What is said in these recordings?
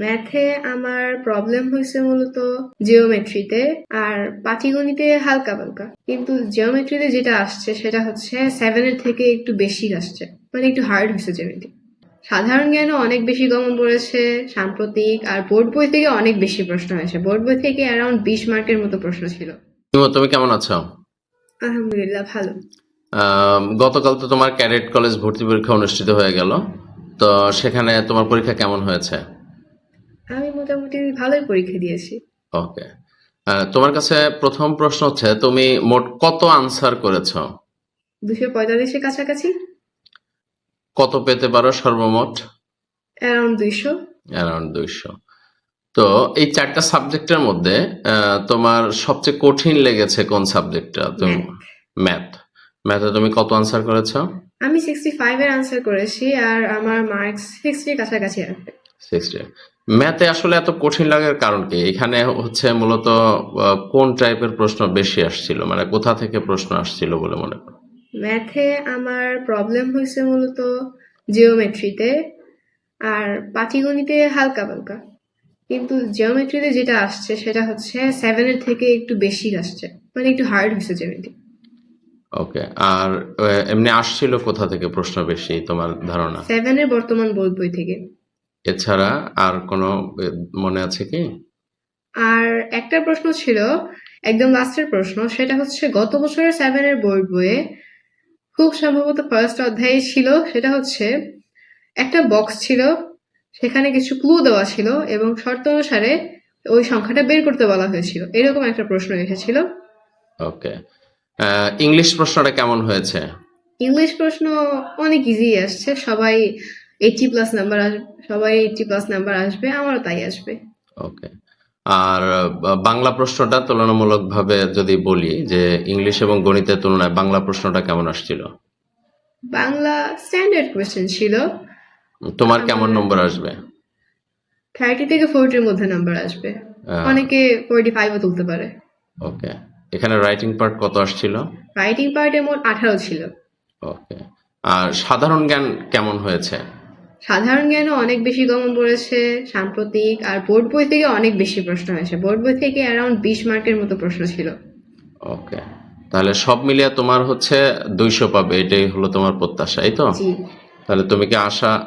ম্যাথে আমার প্রবলেম হয়েছে মূলত জিওমেট্রিতে আর পাটিগণিতে হালকা পালকা, কিন্তু জিওমেট্রিতে যেটা আসছে সেটা হচ্ছে 7 থেকে একটু বেশি আসছে, মানে একটু হার্ড হয়েছে জিওমেট্রি। সাধারণ জ্ঞানও অনেক বেশি কমন পড়েছে সাম্প্রতিক, আর বোর্ড বই থেকে অনেক বেশি প্রশ্ন হয়েছে। বোর্ড বই থেকে অ্যারাউন্ড 20 মার্কের মতো প্রশ্ন ছিল। তুমি কেমন আছো? আলহামদুলিল্লাহ ভালো। গতকাল তো তোমার ক্যাডেট কলেজ ভর্তি পরীক্ষা অনুষ্ঠিত হয়ে গেল। তো সেখানে তোমার পরীক্ষা কেমন হয়েছে? আমি মোটামুটি ভালোই পরীক্ষা দিয়েছি। ওকে। তোমার কাছে প্রথম প্রশ্ন হচ্ছে, তুমি মোট কত আনসার করেছো? 245-এর কাছাকাছি। কত পেতে পারো সর্বমোট? অ্যারাউন্ড 200। অ্যারাউন্ড 200। তো এই 4টা সাবজেক্টের মধ্যে তোমার সবচেয়ে কঠিন লেগেছে কোন সাবজেক্টটা? তুমি ম্যাথ। ম্যাথে তুমি কত আনসার করেছো? আমি 65-এর আনসার করেছি, আর আমার মার্কস 60-এর কাছাকাছি আসবে। 60। ম্যাথে আসলে এত কঠিন লাগার কারণ কি? এখানে হচ্ছে মূলত কোন টাইপের প্রশ্ন বেশি আসছিল, মানে কোথা থেকে প্রশ্ন আসছিল বলে মনে করো? ম্যাথে আমার প্রবলেম হয়েছে মূলত জিওমেট্রিতে আর পাটিগণিতে হালকা পালকা, কিন্তু জিওমেট্রিতে যেটা আসছে সেটা হচ্ছে 7 থেকে একটু বেশি আসছে, মানে একটু হার্ড হয়েছে জিওমেট্রি। ওকে। আর এমনি আসছিল কোথা থেকে প্রশ্ন বেশি তোমার ধারণা? 7-এর বর্তমান বোর্ড বই থেকে। এছাড়া আর কোনো মনে আছে কি? আর একটা প্রশ্ন ছিল, একদম লাস্টের প্রশ্ন, সেটা হচ্ছে গত বছরের 7-এর বোর্ড বইয়ে খুব সম্ভবত ফার্স্ট অধ্যায়ে ছিল। সেটা হচ্ছে একটা বক্স ছিল, সেখানে কিছু ক্লু দেওয়া ছিল এবং শর্ত অনুসারে ওই সংখ্যাটা বের করতে বলা হয়েছিল। এরকম একটা প্রশ্ন এসেছিল। ওকে। ইংলিশ প্রশ্নটা কেমন হয়েছে? ইংলিশ প্রশ্ন অনেক ইজি আসছে, সবাই 80+ নাম্বার আসবে, সবাই 80+ নাম্বার আসবে, আমারও তাই আসবে। ওকে। আর বাংলা প্রশ্নটা তুলনামূলকভাবে যদি বলি যে ইংলিশ এবং গণিতের তুলনায় বাংলা প্রশ্নটা কেমন আসছিল? বাংলা স্ট্যান্ডার্ড কোয়েশ্চেন ছিল। তোমার কেমন নম্বর আসবে? 30 থেকে 40-র মধ্যে নাম্বার আসবে, অনেকে 45-ও তুলতে পারে। ওকে। এখানে রাইটিং পার্ট কত আসছিল? রাইটিং পার্টে মোট 18 ছিল। ওকে। আর সাধারণ জ্ঞান কেমন হয়েছে? সাধারণ জ্ঞানও অনেক বেশি কমন পড়েছে সাম্প্রতিক, আর বোর্ড বই থেকে অনেক বেশি প্রশ্ন হয়েছে। বোর্ড বই থেকে অ্যারাউন্ড 20 মার্কের মতো প্রশ্ন ছিল। ওকে। তাহলে সব মিলিয়ে তোমার হচ্ছে 200 পাবে, এটাই হলো তোমার প্রত্যাশা, এই তো? জি। তাহলে তুমি কি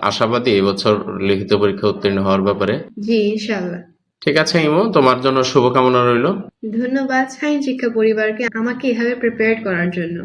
আশাবাদী এবছর লিখিত পরীক্ষা উত্তীর্ণ হওয়ার ব্যাপারে? জি, ইনশাল্লাহ। ঠিক আছে ইমো, তোমার জন্য শুভকামনা রইল। ধন্যবাদ সাইন শিক্ষা পরিবারকে আমাকে এভাবে প্রিপেয়ার করার জন্য।